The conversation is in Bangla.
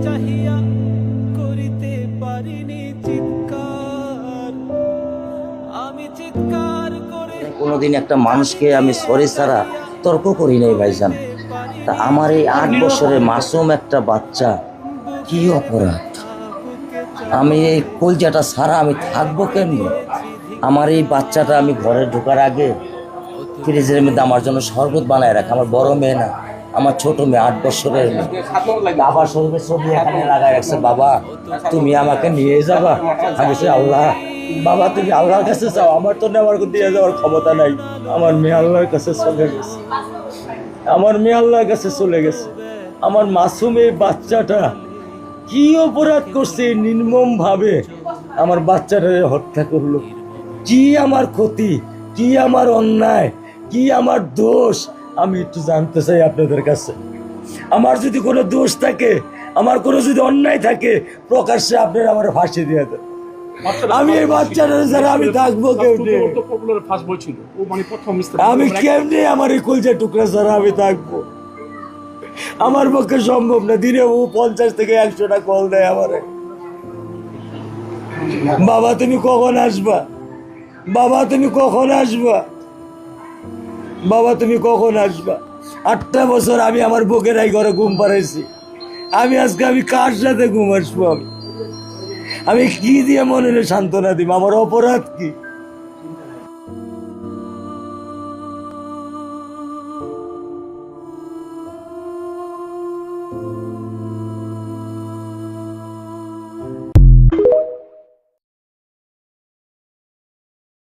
চাহিয়া করিতে পারিনি চিৎকার, আমি চিৎকার করে কোনোদিন একটা মানুষকে আমি সরি ছাড়া তর্ক করি নাই ভাইজান। তা আমার এই 8 বছরের মাসুম একটা বাচ্চা কি অপরাধ? আমি এই কলজাটা ছাড়া আমি থাকবো কেমনি? আমার এই বাচ্চাটা আমি ঘরে ঢোকার আগে ফ্রিজের মধ্যে আমার জন্য শরবত বানায় রাখে। আমার বড় মেয়ে না, আমার ছোট মেয়ে 8 বছরের মেয়ে। বাবার শরীরের ছবি এখানে লাগায় রাখছে, বাবা তুমি আমাকে নিয়ে যাবা। আমি বলছি আল্লাহ, বাবা তুমি আল্লাহর কাছে চাও, আমার তো নেওয়ার দিয়ে যাওয়ার ক্ষমতা নাই। আমার মেয়ে আল্লাহর কাছে চলে গেছে, আমার মেয়ে আল্লাহর কাছে চলে গেছে। আমার মাসুম এই বাচ্চাটা কি অপরাধ করছে নির্মম ভাবে আমার বাচ্চাটারে হত্যা করলো? কি আমার ক্ষতি, কি আমার অন্যায়, কি আমার দোষ? আমি একটু জানতে চাই আপনাদের কাছে। আমার যদি কোনো দোষ থাকে, আমার কোনো যদি অন্যায় থাকে, প্রকাশ্যে আপনারা আমার ফাঁসি দিয়ে দেন। আমি এই বাচ্চাটা ছাড়া আমি থাকবো কেমনি? আমি কেমনি আমার এই কলজা টুকরা ছাড়া আমি থাকবো? আমার পক্ষে সম্ভব না। দিনে ও 50 থেকে 100টা কল দেয় আমারে, বাবা তুমি কখন আসবা, বাবা তুমি কখন আসবা, বাবা তুমি কখন আসবা। 8টা বছর আমি আমার বুকেরাই ঘরে ঘুম পাড়াইছি। আমি আজকে আমি কার সাথে ঘুম আসবো? আমি কি দিয়ে মনে সান্ত্বনা দিব? আমার অপরাধ কি?